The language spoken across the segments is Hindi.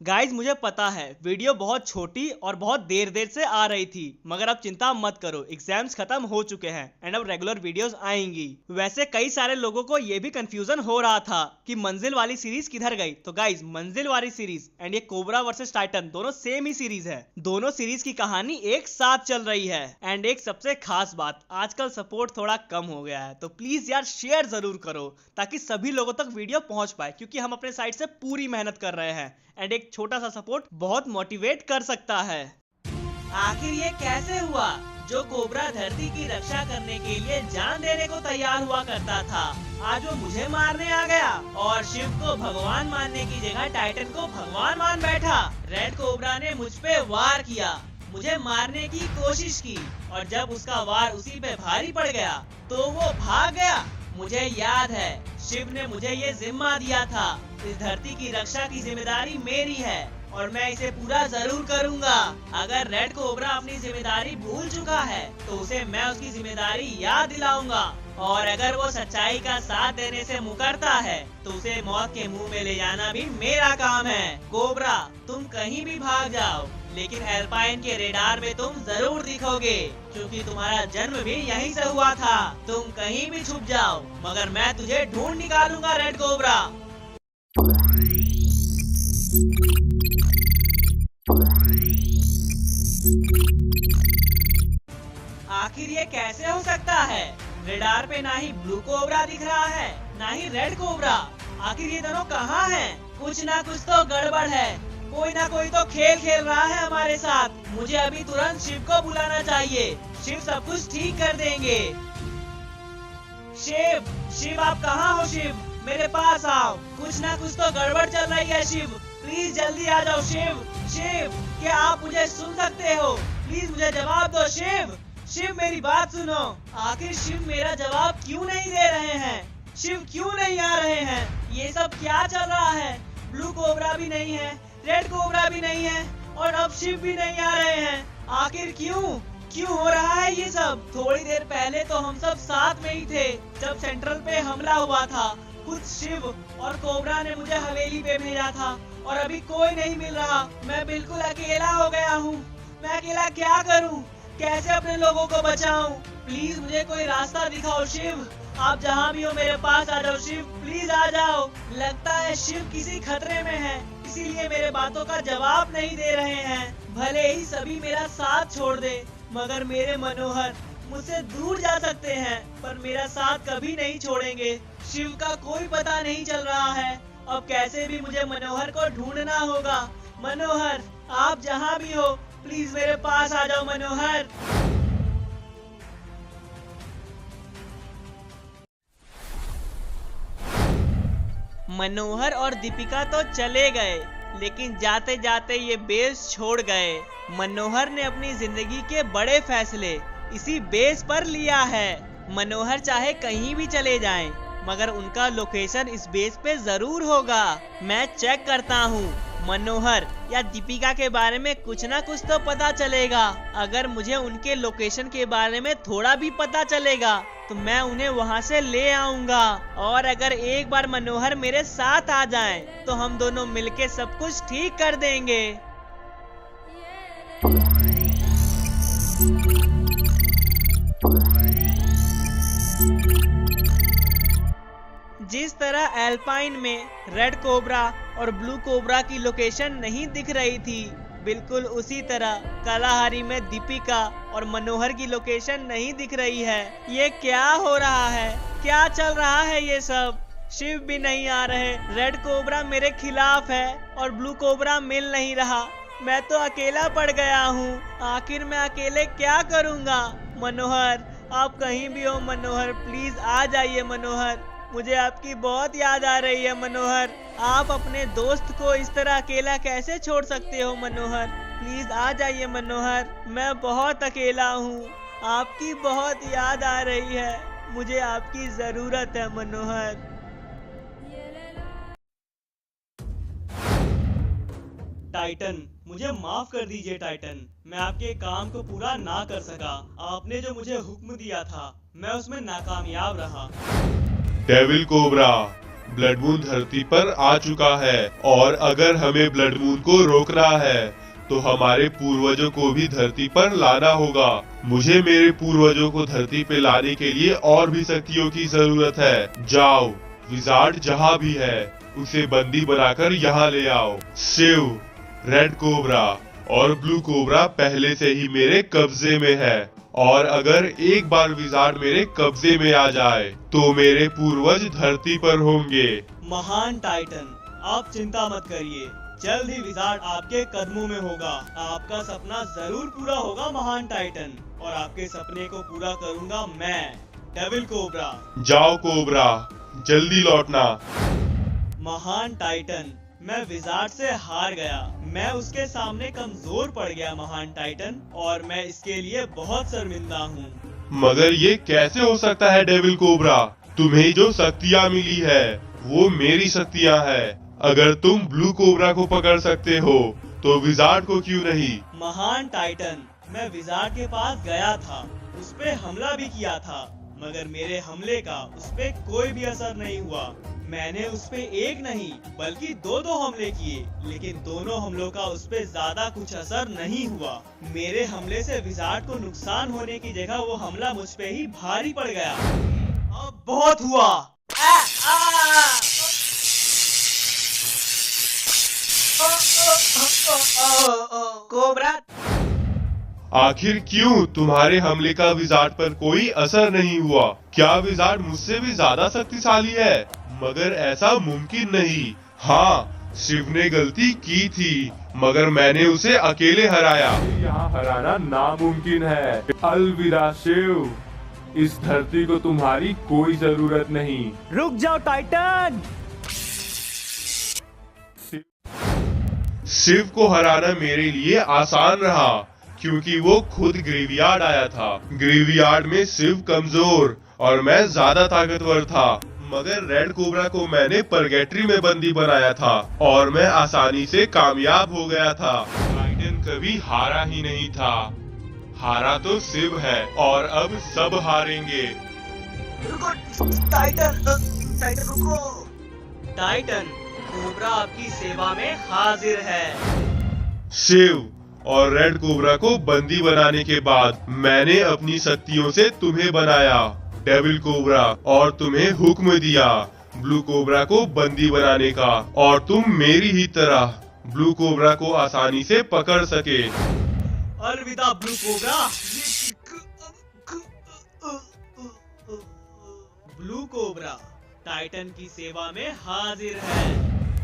गाइज मुझे पता है वीडियो बहुत छोटी और बहुत देर से आ रही थी, मगर अब चिंता मत करो, एग्जाम्स खत्म हो चुके हैं एंड अब रेगुलर वीडियोस आएंगी। वैसे कई सारे लोगों को ये भी कंफ्यूजन हो रहा था कि मंजिल वाली सीरीज किधर गई। तो गाइज मंजिल वाली सीरीज एंड ये कोबरा वर्सेस टाइटन दोनों सेम ही सीरीज है। दोनों सीरीज की कहानी एक साथ चल रही है। एंड एक सबसे खास बात, आजकल सपोर्ट थोड़ा कम हो गया है, तो प्लीज यार शेयर जरूर करो ताकि सभी लोगों तक वीडियो पहुंच पाए, क्योंकि हम अपने साइड से पूरी मेहनत कर रहे हैं एंड एक छोटा सा सपोर्ट बहुत मोटिवेट कर सकता है। आखिर ये कैसे हुआ? जो कोबरा धरती की रक्षा करने के लिए जान देने को तैयार हुआ करता था, आज वो मुझे मारने आ गया और शिव को भगवान मानने की जगह टाइटन को भगवान मान बैठा। रेड कोबरा ने मुझ पे वार किया, मुझे मारने की कोशिश की और जब उसका वार उसी पे भारी पड़ गया तो वो भाग गया। मुझे याद है शिव ने मुझे ये जिम्मा दिया था, इस धरती की रक्षा की जिम्मेदारी मेरी है और मैं इसे पूरा जरूर करूंगा। अगर रेड कोबरा अपनी जिम्मेदारी भूल चुका है तो उसे मैं उसकी जिम्मेदारी याद दिलाऊंगा और अगर वो सच्चाई का साथ देने से मुकरता है तो उसे मौत के मुंह में ले जाना भी मेरा काम है। कोबरा तुम कहीं भी भाग जाओ, लेकिन एल्पाइन के रेडार में तुम जरूर दिखोगे, क्योंकि तुम्हारा जन्म भी यहीं से हुआ था। तुम कहीं भी छुप जाओ मगर मैं तुझे ढूंढ निकालूंगा रेड कोबरा। आखिर ये कैसे हो सकता है? रेडार पे ना ही ब्लू कोबरा दिख रहा है ना ही रेड कोबरा। आखिर ये दोनों कहाँ हैं? कुछ ना कुछ तो गड़बड़ है, कोई ना कोई तो खेल खेल रहा है हमारे साथ। मुझे अभी तुरंत शिव को बुलाना चाहिए, शिव सब कुछ ठीक कर देंगे। शिव, शिव आप कहाँ हो? शिव मेरे पास आओ, कुछ ना कुछ तो गड़बड़ चल रही है। शिव प्लीज जल्दी आ जाओ। शिव, शिव क्या आप मुझे सुन सकते हो? प्लीज मुझे जवाब दो। शिव, शिव मेरी बात सुनो। आखिर शिव मेरा जवाब क्यों नहीं दे रहे हैं? शिव क्यों नहीं आ रहे हैं? ये सब क्या चल रहा है? ब्लू कोबरा भी नहीं है, रेड कोबरा भी नहीं है और अब शिव भी नहीं आ रहे हैं। आखिर क्यों हो रहा है ये सब? थोड़ी देर पहले तो हम सब साथ में ही थे जब सेंट्रल पे हमला हुआ था। खुद शिव और कोबरा ने मुझे हवेली पे भेजा था और अभी कोई नहीं मिल रहा। मैं बिल्कुल अकेला हो गया हूँ। मैं अकेला क्या करूँ? कैसे अपने लोगों को बचाऊं? प्लीज मुझे कोई रास्ता दिखाओ। शिव आप जहाँ भी हो मेरे पास आ जाओ। शिव प्लीज आ जाओ। लगता है शिव किसी खतरे में है, इसीलिए मेरे बातों का जवाब नहीं दे रहे हैं। भले ही सभी मेरा साथ छोड़ दे, मगर मेरे मनोहर मुझसे दूर जा सकते हैं पर मेरा साथ कभी नहीं छोड़ेंगे। शिव का कोई पता नहीं चल रहा है। अब कैसे भी मुझे मनोहर को ढूंढना होगा। मनोहर आप जहाँ भी हो प्लीज मेरे पास आ जाओ। मनोहर मनोहर और दीपिका तो चले गए, लेकिन जाते जाते ये बेस छोड़ गए। मनोहर ने अपनी जिंदगी के बड़े फैसले इसी बेस पर लिया है। मनोहर चाहे कहीं भी चले जाएं, मगर उनका लोकेशन इस बेस पे जरूर होगा। मैं चेक करता हूँ, मनोहर या दीपिका के बारे में कुछ ना कुछ तो पता चलेगा। अगर मुझे उनके लोकेशन के बारे में थोड़ा भी पता चलेगा तो मैं उन्हें वहां से ले आऊंगा। और अगर एक बार मनोहर मेरे साथ आ जाएं, तो हम दोनों मिलके सब कुछ ठीक कर देंगे। जिस तरह एल्पाइन में रेड कोबरा और ब्लू कोबरा की लोकेशन नहीं दिख रही थी, बिल्कुल उसी तरह कालाहारी में दीपिका और मनोहर की लोकेशन नहीं दिख रही है। ये क्या हो रहा है? क्या चल रहा है ये सब? शिव भी नहीं आ रहे, रेड कोबरा मेरे खिलाफ है और ब्लू कोबरा मिल नहीं रहा। मैं तो अकेला पड़ गया हूँ। आखिर मैं अकेले क्या करूँगा? मनोहर आप कहीं भी हो, मनोहर प्लीज आ जाइए। मनोहर मुझे आपकी बहुत याद आ रही है। मनोहर आप अपने दोस्त को इस तरह अकेला कैसे छोड़ सकते हो? मनोहर प्लीज आ जाइए। मनोहर मैं बहुत अकेला हूँ, आपकी बहुत याद आ रही है, मुझे आपकी जरूरत है मनोहर। टाइटन मुझे माफ कर दीजिए टाइटन, मैं आपके काम को पूरा ना कर सका। आपने जो मुझे हुक्म दिया था मैं उसमें नाकामयाब रहा। डेविल कोबरा ब्लड मून धरती पर आ चुका है और अगर हमें ब्लड मून को रोकना है तो हमारे पूर्वजों को भी धरती पर लाना होगा। मुझे मेरे पूर्वजों को धरती पे लाने के लिए और भी शक्तियों की जरूरत है। जाओ, विजार्ड जहाँ भी है उसे बंदी बनाकर यहाँ ले आओ। शिव, रेड कोबरा और ब्लू कोबरा पहले से ही मेरे कब्जे में है और अगर एक बार विजार्ड मेरे कब्जे में आ जाए तो मेरे पूर्वज धरती पर होंगे। महान टाइटन, आप चिंता मत करिए, जल्द ही विजार्ड आपके कदमों में होगा। आपका सपना जरूर पूरा होगा महान टाइटन, और आपके सपने को पूरा करूंगा मैं, डेविल कोबरा। जाओ कोबरा, जल्दी लौटना। महान टाइटन, मैं विजार्ड से हार गया, मैं उसके सामने कमजोर पड़ गया महान टाइटन, और मैं इसके लिए बहुत शर्मिंदा हूँ। मगर ये कैसे हो सकता है डेविल कोबरा? तुम्हें जो शक्तियाँ मिली है वो मेरी शक्तियाँ है। अगर तुम ब्लू कोबरा को पकड़ सकते हो तो विजार्ड को क्यों नहीं? महान टाइटन, मैं विजार्ड के पास गया था, उस पे हमला भी किया था, मगर मेरे हमले का उस पे कोई भी असर नहीं हुआ। मैंने उस पे एक नहीं बल्कि दो हमले किए, लेकिन दोनों हमलों का उस पे ज्यादा कुछ असर नहीं हुआ। मेरे हमले से विजार्ड को नुकसान होने की जगह वो हमला मुझ पे ही भारी पड़ गया। अब बहुत हुआ। कोबरा, आखिर क्यों तुम्हारे हमले का विजार्ड पर कोई असर नहीं हुआ? क्या विजार्ड मुझसे भी ज्यादा शक्तिशाली है? मगर ऐसा मुमकिन नहीं। हाँ, शिव ने गलती की थी मगर मैंने उसे अकेले हराया। यहाँ हराना नामुमकिन है। अलविदा शिव, इस धरती को तुम्हारी कोई जरूरत नहीं। रुक जाओ टाइटन। शिव को हराना मेरे लिए आसान रहा क्योंकि वो खुद ग्रेवयार्ड आया था। ग्रेवयार्ड में शिव कमजोर और मैं ज्यादा ताकतवर था, मगर रेड कोबरा को मैंने परगेटरी में बंदी बनाया था और मैं आसानी से कामयाब हो गया था। टाइटन कभी हारा ही नहीं था, हारा तो शिव है और अब सब हारेंगे। रुको टाइटन, टाइटन रुको। टाइटन, कोबरा आपकी सेवा में हाजिर है। शिव और रेड कोबरा को बंदी बनाने के बाद मैंने अपनी शक्तियों से तुम्हें बनाया डेविल कोबरा, और तुम्हें हुक्म दिया ब्लू कोबरा को बंदी बनाने का, और तुम मेरी ही तरह ब्लू कोबरा को आसानी से पकड़ सके। अलविदा blue cobra. Blue cobra Titan की सेवा में हाजिर है।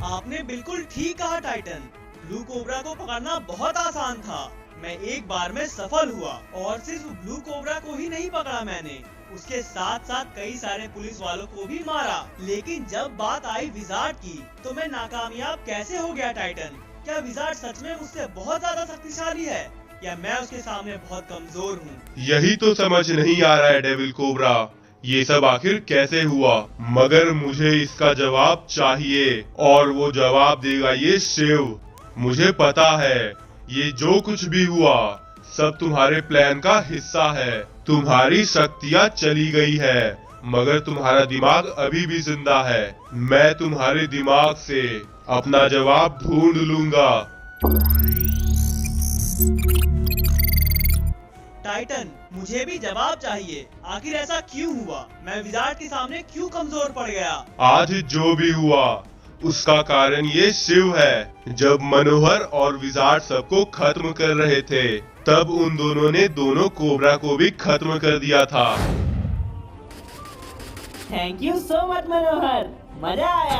आपने बिल्कुल ठीक कहा टाइटन, ब्लू कोबरा को पकड़ना बहुत आसान था। मैं एक बार में सफल हुआ और सिर्फ ब्लू कोबरा को ही नहीं पकड़ा मैंने, उसके साथ साथ कई सारे पुलिस वालों को भी मारा। लेकिन जब बात आई विजार्ड की तो मैं नाकामयाब कैसे हो गया टाइटन? क्या विजार्ड सच में मुझसे बहुत ज्यादा शक्तिशाली है या मैं उसके सामने बहुत कमजोर हूँ? यही तो समझ नहीं आ रहा है डेविल कोबरा, ये सब आखिर कैसे हुआ? मगर मुझे इसका जवाब चाहिए और वो जवाब देगा ये शिव। मुझे पता है ये जो कुछ भी हुआ सब तुम्हारे प्लान का हिस्सा है। तुम्हारी शक्तियाँ चली गई है मगर तुम्हारा दिमाग अभी भी जिंदा है। मैं तुम्हारे दिमाग से अपना जवाब ढूंढ लूंगा। टाइटन, मुझे भी जवाब चाहिए, आखिर ऐसा क्यों हुआ? मैं विजार्ड के सामने क्यों कमजोर पड़ गया? आज जो भी हुआ उसका कारण ये शिव है। जब मनोहर और विजार्ड सबको खत्म कर रहे थे तब उन दोनों ने दोनों कोबरा को भी खत्म कर दिया था। थैंक यू सो मच मनोहर, मजा आया।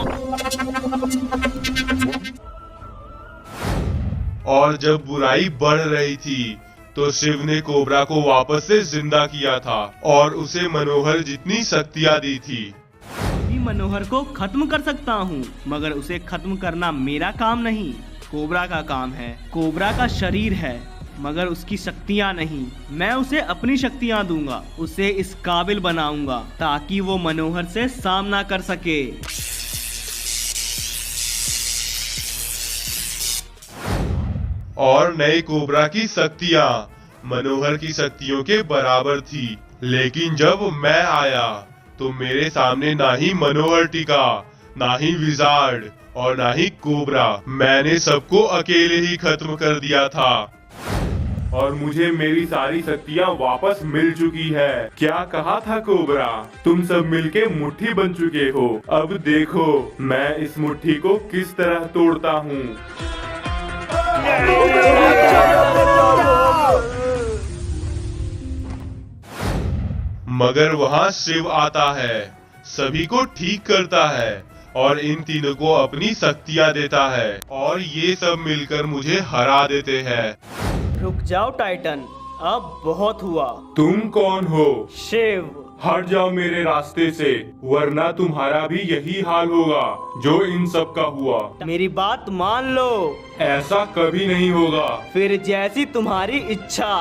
और जब बुराई बढ़ रही थी तो शिव ने कोबरा को वापस से जिंदा किया था और उसे मनोहर जितनी शक्तियाँ दी थी। अभी मनोहर को खत्म कर सकता हूँ मगर उसे खत्म करना मेरा काम नहीं, कोबरा का काम है। कोबरा का शरीर है मगर उसकी शक्तियाँ नहीं। मैं उसे अपनी शक्तियाँ दूंगा, उसे इस काबिल बनाऊंगा ताकि वो मनोहर से सामना कर सके। और नए कोबरा की शक्तियाँ मनोहर की शक्तियों के बराबर थी, लेकिन जब मैं आया तो मेरे सामने ना ही मनोहर टिका ना ही विजार्ड और ना ही कोबरा। मैंने सबको अकेले ही खत्म कर दिया था। और मुझे मेरी सारी शक्तियाँ वापस मिल चुकी है। क्या कहा था कोबरा? तुम सब मिलके मुट्ठी बन चुके हो। अब देखो मैं इस मुट्ठी को किस तरह तोड़ता हूँ। मगर वहाँ शिव आता है, सभी को ठीक करता है और इन तीनों को अपनी शक्तियाँ देता है और ये सब मिलकर मुझे हरा देते हैं। रुक जाओ टाइटन, अब बहुत हुआ। तुम कौन हो? शिव। हट जाओ मेरे रास्ते से, वरना तुम्हारा भी यही हाल होगा जो इन सब का हुआ। मेरी बात मान लो। ऐसा कभी नहीं होगा। फिर जैसी तुम्हारी इच्छा।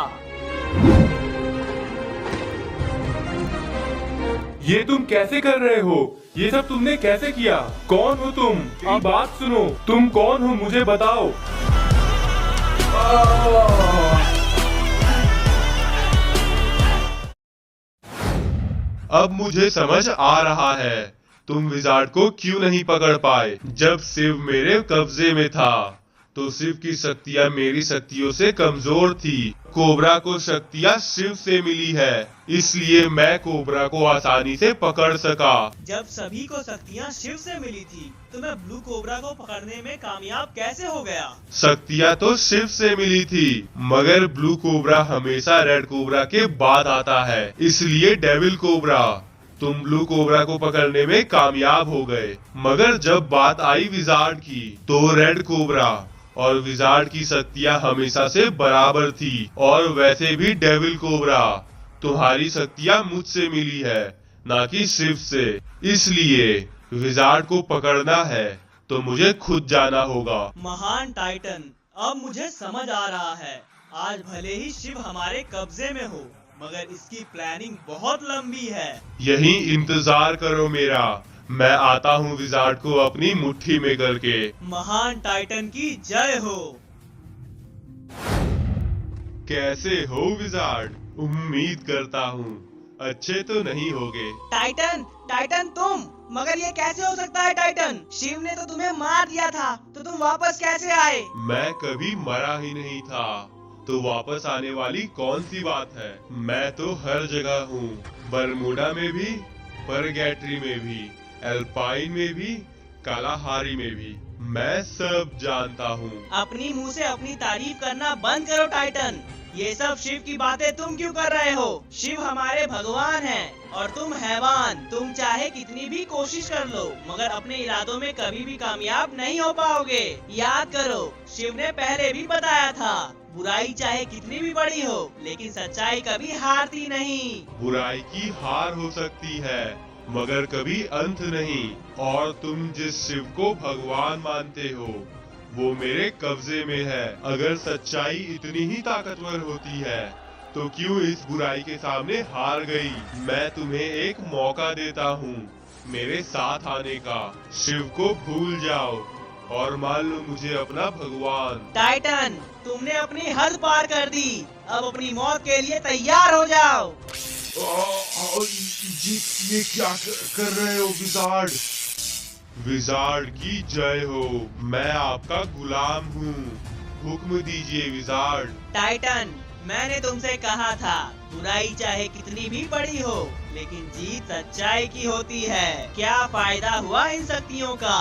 ये तुम कैसे कर रहे हो? ये सब तुमने कैसे किया? कौन हो तुम? अब बात सुनो, तुम कौन हो मुझे बताओ। अब मुझे समझ आ रहा है तुम विजार्ड को क्यों नहीं पकड़ पाए। जब शिव मेरे कब्जे में था तो शिव की शक्तियाँ मेरी शक्तियों से कमजोर थी। कोबरा को शक्तियाँ शिव से मिली है, इसलिए मैं कोबरा को आसानी से पकड़ सका। जब सभी को शक्तियाँ शिव से मिली थी तो मैं ब्लू कोबरा को पकड़ने में कामयाब कैसे हो गया? शक्तियाँ तो शिव से मिली थी, मगर ब्लू कोबरा हमेशा रेड कोबरा के बाद आता है, इसलिए डेविल कोबरा तुम ब्लू कोबरा को पकड़ने में कामयाब हो गए। मगर जब बात आई विजार्ड की तो रेड कोबरा और विजार्ड की शक्तियाँ हमेशा से बराबर थी। और वैसे भी डेविल कोबरा तुम्हारी शक्तियाँ मुझसे मिली है, ना कि शिव से। इसलिए विजार्ड को पकड़ना है तो मुझे खुद जाना होगा। महान टाइटन, अब मुझे समझ आ रहा है। आज भले ही शिव हमारे कब्जे में हो, मगर इसकी प्लानिंग बहुत लंबी है। यही इंतजार करो मेरा, मैं आता हूँ विजार्ड को अपनी मुट्ठी में करके। महान टाइटन की जय हो। कैसे हो विजार्ड? उम्मीद करता हूँ अच्छे तो नहीं होगे। टाइटन तुम? मगर ये कैसे हो सकता है टाइटन? शिव ने तो तुम्हें मार दिया था, तो तुम वापस कैसे आए? मैं कभी मरा ही नहीं था, तो वापस आने वाली कौन सी बात है। मैं तो हर जगह हूँ, बरमूडा में भी, परगैट्री में भी, एल्पाइन में भी, कालाहारी में भी। मैं सब जानता हूँ। अपनी मुंह से अपनी तारीफ करना बंद करो टाइटन। ये सब शिव की बातें तुम क्यों कर रहे हो? शिव हमारे भगवान हैं और तुम हैवान। तुम चाहे कितनी भी कोशिश कर लो, मगर अपने इरादों में कभी भी कामयाब नहीं हो पाओगे। याद करो, शिव ने पहले भी बताया था, बुराई चाहे कितनी भी बड़ी हो, लेकिन सच्चाई कभी हारती नहीं। बुराई की हार हो सकती है, मगर कभी अंत नहीं। और तुम जिस शिव को भगवान मानते हो वो मेरे कब्जे में है। अगर सच्चाई इतनी ही ताकतवर होती है तो क्यों इस बुराई के सामने हार गई? मैं तुम्हें एक मौका देता हूँ मेरे साथ आने का। शिव को भूल जाओ और मान लो मुझे अपना भगवान। टाइटन, तुमने अपनी हद पार कर दी। अब अपनी मौत के लिए तैयार हो जाओ। ये क्या कर रहे हो विजार्ड? विजार्ड की जय हो, मैं आपका गुलाम हूँ। हुक्म दीजिए विजार्ड। टाइटन, मैंने तुमसे कहा था, बुराई चाहे कितनी भी बड़ी हो, लेकिन जीत सच्चाई की होती है। क्या फायदा हुआ इन शक्तियों का?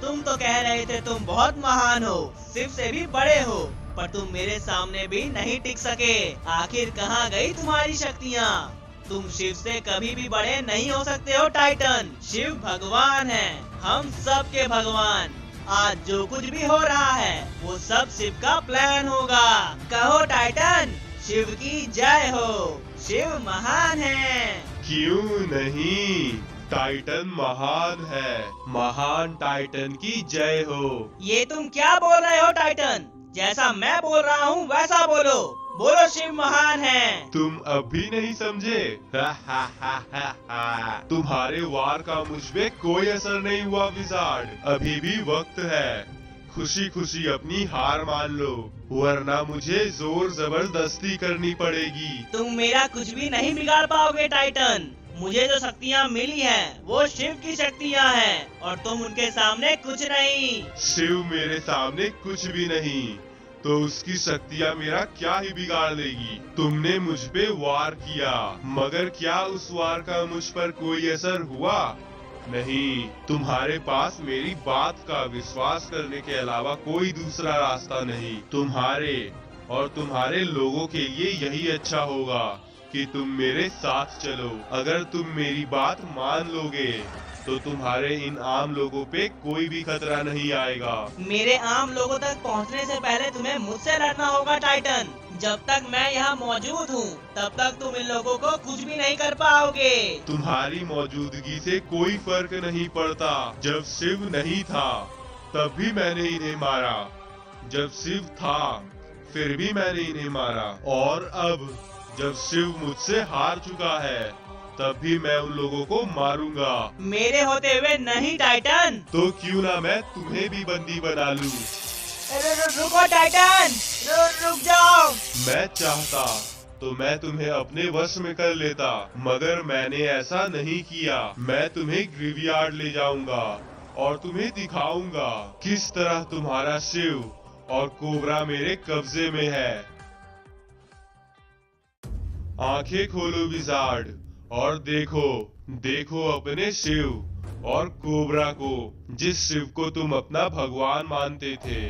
तुम तो कह रहे थे तुम बहुत महान हो, शिव से भी बड़े हो, पर तुम मेरे सामने भी नहीं टिक सके। आखिर कहाँ गई तुम्हारी शक्तियाँ? तुम शिव से कभी भी बड़े नहीं हो सकते हो टाइटन। शिव भगवान है, हम सब के भगवान। आज जो कुछ भी हो रहा है वो सब शिव का प्लान होगा। कहो टाइटन, शिव की जय हो। शिव महान है। क्यों नहीं, टाइटन महान है। महान टाइटन की जय हो। ये तुम क्या बोल रहे हो टाइटन? जैसा मैं बोल रहा हूँ वैसा बोलो। बोलो शिव महान है। तुम अब भी नहीं समझे? तुम्हारे वार का मुझ पे कोई असर नहीं हुआ विजार्ड। अभी भी वक्त है, खुशी खुशी अपनी हार मान लो, वरना मुझे जोर जबरदस्ती करनी पड़ेगी। तुम मेरा कुछ भी नहीं बिगाड़ पाओगे टाइटन। मुझे जो शक्तियाँ मिली हैं वो शिव की शक्तियाँ हैं और तुम उनके सामने कुछ नहीं। शिव मेरे सामने कुछ भी नहीं, तो उसकी शक्तियाँ मेरा क्या ही बिगाड़ लेगी। तुमने मुझ पे वार किया, मगर क्या उस वार का मुझ पर कोई असर हुआ? नहीं। तुम्हारे पास मेरी बात का विश्वास करने के अलावा कोई दूसरा रास्ता नहीं। तुम्हारे और तुम्हारे लोगों के लिए यही अच्छा होगा कि तुम मेरे साथ चलो। अगर तुम मेरी बात मान लोगे तो तुम्हारे इन आम लोगों पे कोई भी खतरा नहीं आएगा। मेरे आम लोगों तक पहुंचने से पहले तुम्हें मुझसे लड़ना होगा टाइटन। जब तक मैं यहाँ मौजूद हूँ तब तक तुम इन लोगों को कुछ भी नहीं कर पाओगे। तुम्हारी मौजूदगी से कोई फर्क नहीं पड़ता। जब शिव नहीं था तब भी मैंने इन्हें मारा, जब शिव था फिर भी मैंने इन्हें मारा, और अब जब शिव मुझसे हार चुका है तब भी मैं उन लोगों को मारूंगा। मेरे होते हुए नहीं टाइटन। तो क्यों ना मैं तुम्हें भी बंदी बना लूं। रुको टाइटन, रुक जाओ। मैं चाहता तो मैं तुम्हें अपने वश में कर लेता, मगर मैंने ऐसा नहीं किया। मैं तुम्हें ग्रेवयार्ड ले जाऊंगा और तुम्हें दिखाऊंगा किस तरह तुम्हारा शिव और कोबरा मेरे कब्जे में है। आंखें खोलो विजार्ड और देखो अपने शिव और कोबरा को। जिस शिव को तुम अपना भगवान मानते थे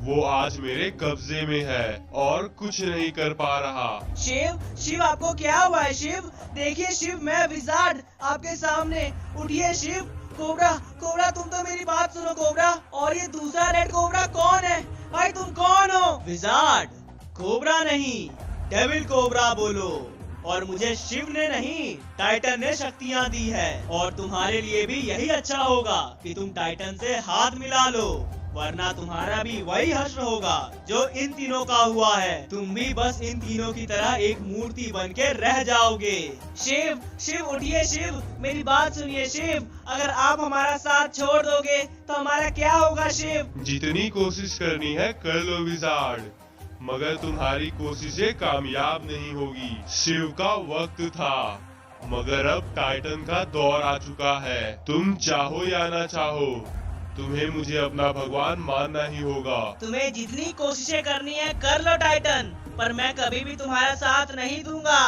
वो आज मेरे कब्जे में है और कुछ नहीं कर पा रहा। शिव आपको क्या हुआ है? शिव देखिए, शिव मैं विजार्ड आपके सामने। उठिए शिव। कोबरा तुम तो मेरी बात सुनो कोबरा। और ये दूसरा रेड कोबरा कौन है? भाई तुम कौन हो? विजार्ड, कोबरा नहीं, डेविल कोबरा बोलो। और मुझे शिव ने नहीं टाइटन ने शक्तियाँ दी है, और तुम्हारे लिए भी यही अच्छा होगा कि तुम टाइटन से हाथ मिला लो, वरना तुम्हारा भी वही हश्र होगा जो इन तीनों का हुआ है। तुम भी बस इन तीनों की तरह एक मूर्ति बन के रह जाओगे। शिव उठिए शिव, मेरी बात सुनिए शिव। अगर आप हमारा साथ छोड़ दोगे तो हमारा क्या होगा शिव? जितनी कोशिश करनी है कर लो विजार्ड, मगर तुम्हारी कोशिशें कामयाब नहीं होगी। शिव का वक्त था, मगर अब टाइटन का दौर आ चुका है। तुम चाहो या ना चाहो तुम्हें मुझे अपना भगवान मानना ही होगा। तुम्हें जितनी कोशिशें करनी है कर लो टाइटन, पर मैं कभी भी तुम्हारा साथ नहीं दूंगा।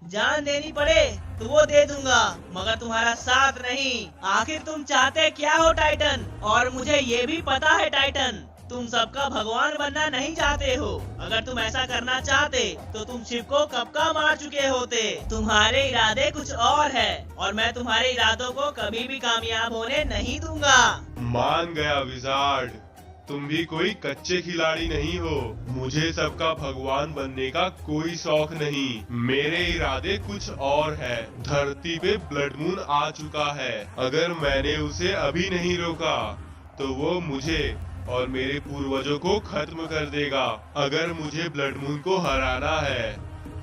जान देनी पड़े तो वो दे दूंगा, मगर तुम्हारा साथ नहीं। आखिर तुम चाहते क्या हो टाइटन? और मुझे ये भी पता है टाइटन, तुम सबका भगवान बनना नहीं चाहते हो। अगर तुम ऐसा करना चाहते तो तुम शिव को कब का मार चुके होते। तुम्हारे इरादे कुछ और है, और मैं तुम्हारे इरादों को कभी भी कामयाब होने नहीं दूंगा। मान गया विजार्ड, तुम भी कोई कच्चे खिलाड़ी नहीं हो। मुझे सबका भगवान बनने का कोई शौक नहीं। मेरे इरादे कुछ और है। धरती पे ब्लड मून आ चुका है। अगर मैंने उसे अभी नहीं रोका तो वो मुझे और मेरे पूर्वजों को खत्म कर देगा। अगर मुझे ब्लड मून को हराना है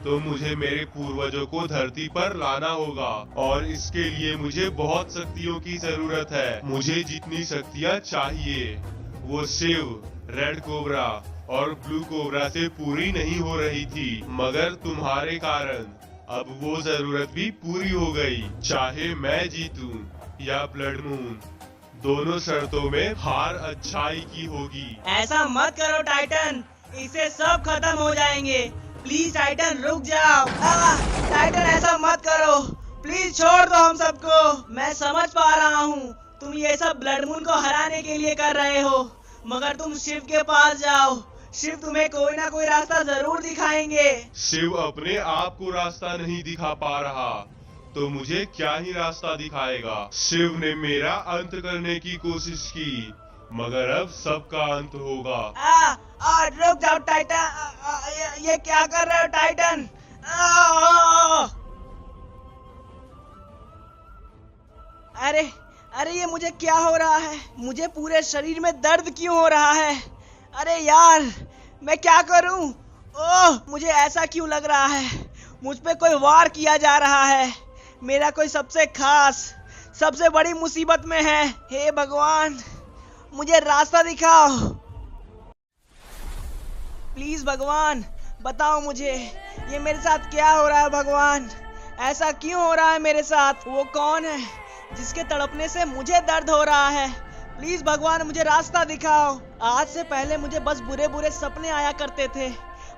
तो मुझे मेरे पूर्वजों को धरती पर लाना होगा, और इसके लिए मुझे बहुत शक्तियों की जरूरत है। मुझे जितनी शक्तियाँ चाहिए वो शिव, रेड कोबरा और ब्लू कोबरा से पूरी नहीं हो रही थी, मगर तुम्हारे कारण अब वो जरूरत भी पूरी हो गई। चाहे मैं जीतूं या ब्लड मून, दोनों शर्तों में हार अच्छाई की होगी। ऐसा मत करो टाइटन, इससे सब खत्म हो जाएंगे। प्लीज टाइटन रुक जाओ। टाइटन ऐसा मत करो, प्लीज छोड़ दो हम सबको। मैं समझ पा रहा हूँ तुम ये सब ब्लड मून को हराने के लिए कर रहे हो, मगर तुम शिव के पास जाओ। शिव तुम्हें कोई ना कोई रास्ता जरूर दिखाएंगे। शिव अपने आप को रास्ता नहीं दिखा पा रहा तो मुझे क्या ही रास्ता दिखाएगा। शिव ने मेरा अंत करने की कोशिश की, मगर अब सबका अंत होगा। रुक जाओ टाइटन, ये क्या कर रहे हो टाइटन? अरे ये मुझे क्या हो रहा है? मुझे पूरे शरीर में दर्द क्यों हो रहा है? अरे यार मैं क्या करूं? ओह, मुझे ऐसा क्यों लग रहा है? मुझ पे कोई वार किया जा रहा है। मेरा कोई सबसे खास, सबसे बड़ी मुसीबत में है। हे भगवान, मुझे रास्ता दिखाओ। प्लीज भगवान बताओ मुझे, ये मेरे साथ क्या हो रहा है भगवान? ऐसा क्यों हो रहा है मेरे साथ? वो कौन है जिसके तड़पने से मुझे दर्द हो रहा है? प्लीज भगवान मुझे रास्ता दिखाओ। आज से पहले मुझे बस बुरे बुरे सपने आया करते थे,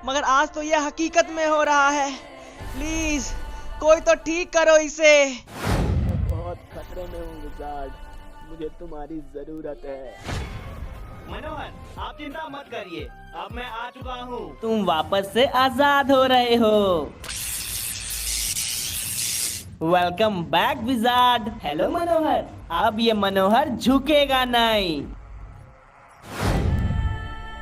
मगर आज तो ये हकीकत में हो रहा है। प्लीज कोई तो ठीक करो इसे। बहुत खतरे में हूँ विजार्ड, मुझे तुम्हारी जरूरत है। मनोहर, आप चिंता मत करिए, अब मैं आ चुका हूँ। तुम वापस से आजाद हो रहे हो। Welcome back wizard. हेलो मनोहर, अब ये मनोहर झुकेगा नहीं।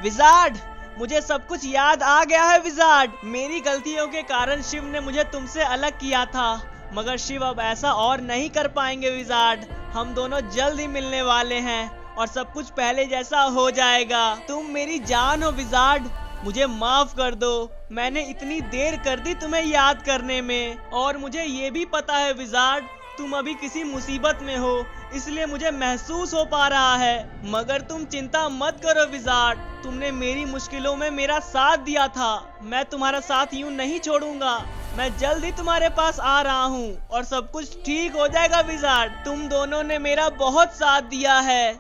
विजार्ड, मुझे सब कुछ याद आ गया है विजार्ड। मेरी गलतियों के कारण शिव ने मुझे तुमसे अलग किया था, मगर शिव अब ऐसा और नहीं कर पाएंगे विजार्ड। हम दोनों जल्द ही मिलने वाले हैं और सब कुछ पहले जैसा हो जाएगा। तुम मेरी जान हो विजार्ड, मुझे माफ कर दो। मैंने इतनी देर कर दी तुम्हें याद करने में, और मुझे ये भी पता है विजार्ड तुम अभी किसी मुसीबत में हो, इसलिए मुझे महसूस हो पा रहा है। मगर तुम चिंता मत करो विजार्ड, तुमने मेरी मुश्किलों में मेरा साथ दिया था। मैं तुम्हारा साथ यूं नहीं छोड़ूंगा। मैं जल्द ही तुम्हारे पास आ रहा हूँ और सब कुछ ठीक हो जाएगा विजार्ड। तुम दोनों ने मेरा बहुत साथ दिया है।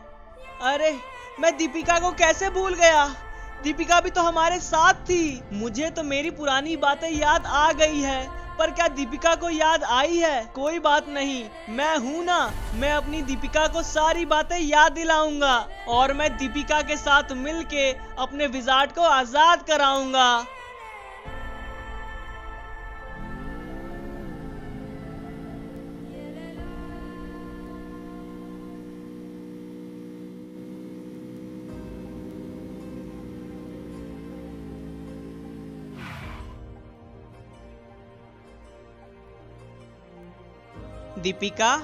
अरे मैं दीपिका को कैसे भूल गया? दीपिका भी तो हमारे साथ थी। मुझे तो मेरी पुरानी बातें याद आ गई है, पर क्या दीपिका को याद आई है? कोई बात नहीं, मैं हूँ ना, मैं अपनी दीपिका को सारी बातें याद दिलाऊंगा और मैं दीपिका के साथ मिलके अपने विजार्ड को आजाद कराऊंगा। दीपिका,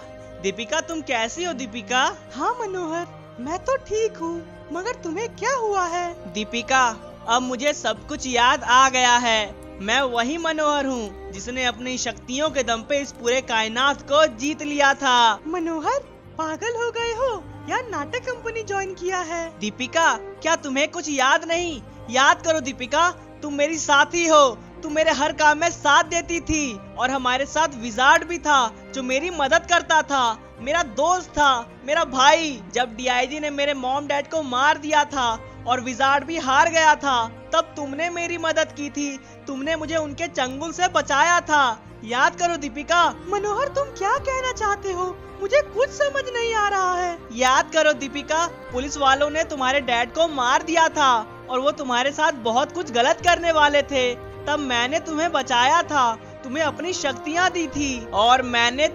दीपिका तुम कैसी हो दीपिका? हाँ मनोहर, मैं तो ठीक हूँ, मगर तुम्हें क्या हुआ है? दीपिका, अब मुझे सब कुछ याद आ गया है। मैं वही मनोहर हूँ जिसने अपनी शक्तियों के दम पे इस पूरे कायनात को जीत लिया था। मनोहर, पागल हो गए हो या नाटक कंपनी ज्वाइन किया है? दीपिका, क्या तुम्हें कुछ याद नहीं? याद करो दीपिका, तुम मेरी साथी हो, तुम मेरे हर काम में साथ देती थी, और हमारे साथ विजार्ड भी था जो मेरी मदद करता था, मेरा दोस्त था, मेरा भाई। जब डीआईजी ने मेरे मॉम डैड को मार दिया था और विजार्ड भी हार गया था, तब तुमने मेरी मदद की थी, तुमने मुझे उनके चंगुल से बचाया था। याद करो दीपिका। मनोहर, तुम क्या कहना चाहते हो? मुझे कुछ समझ नहीं आ रहा है। याद करो दीपिका, पुलिस वालों ने तुम्हारे डैड को मार दिया था और वो तुम्हारे साथ बहुत कुछ गलत करने वाले थे। तब मैंने तुम्हें बचाया था, तुम्हें अपनी शक्तियाँ दी थी, और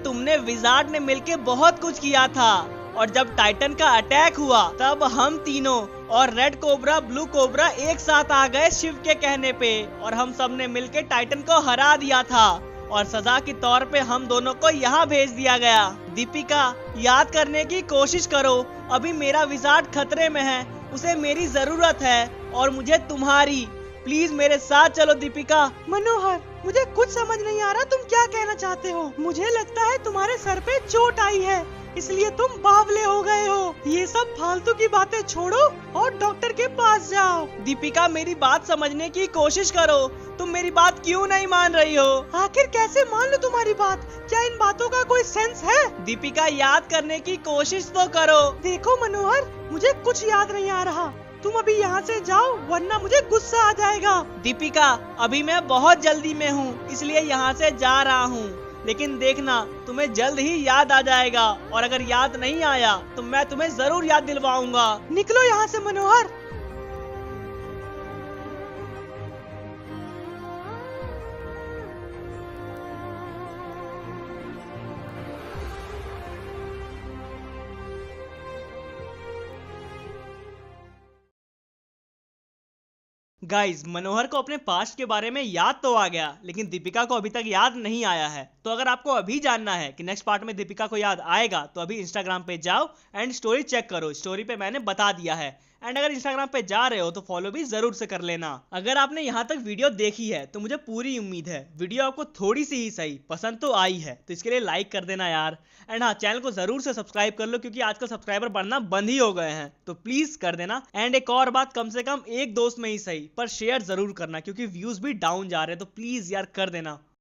तुमने विजार्ड ने मिलके बहुत कुछ किया था। और जब टाइटन का अटैक हुआ, तब हम तीनों और रेड कोबरा, ब्लू कोबरा एक साथ आ गए शिव के कहने पे, और हम सब ने मिलके टाइटन को हरा दिया था, और सजा के तौर पे हम दोनों को यहाँ भेज दिया गया। दीपिका, याद करने की कोशिश करो, अभी मेरा विजार्ड खतरे में है, उसे मेरी जरूरत है और मुझे तुम्हारी। प्लीज मेरे साथ चलो दीपिका। मनोहर, मुझे कुछ समझ नहीं आ रहा, तुम क्या कहना चाहते हो? मुझे लगता है तुम्हारे सर पे चोट आई है, इसलिए तुम बावले हो गए हो। ये सब फालतू की बातें छोड़ो और डॉक्टर के पास जाओ। दीपिका, मेरी बात समझने की कोशिश करो, तुम मेरी बात क्यों नहीं मान रही हो? आखिर कैसे मान लो तुम्हारी बात? क्या इन बातों का कोई सेंस है? दीपिका, याद करने की कोशिश तो करो। देखो मनोहर, मुझे कुछ याद नहीं आ रहा, तुम अभी यहाँ से जाओ वरना मुझे गुस्सा आ जाएगा। दीपिका, अभी मैं बहुत जल्दी में हूँ, इसलिए यहाँ से जा रहा हूँ, लेकिन देखना तुम्हें जल्द ही याद आ जाएगा, और अगर याद नहीं आया तो मैं तुम्हें जरूर याद दिलवाऊंगा। निकलो यहाँ से मनोहर। गाइज, मनोहर को अपने पास्ट के बारे में याद तो आ गया, लेकिन दीपिका को अभी तक याद नहीं आया है। तो अगर आपको अभी जानना है कि नेक्स्ट पार्ट में दीपिका को याद आएगा, तो अभी इंस्टाग्राम पे जाओ एंड स्टोरी चेक करो। स्टोरी पे मैंने बता दिया है। एंड अगर इंस्टाग्राम पे जा रहे हो तो फॉलो भी जरूर से कर लेना। अगर आपने यहाँ तक वीडियो देखी है तो मुझे पूरी उम्मीद है वीडियो आपको थोड़ी सी ही सही पसंद तो आई है, तो इसके लिए लाइक कर देना यार। एंड हाँ, चैनल को जरूर से सब्सक्राइब कर लो, क्योंकि आजकल सब्सक्राइबर बढ़ना बंद ही हो गए हैं, तो प्लीज कर देना। एंड एक और बात, कम से कम एक दोस्त में ही सही पर शेयर जरूर करना, क्योंकि व्यूज भी डाउन जा रहे हैं, तो प्लीज यार कर देना।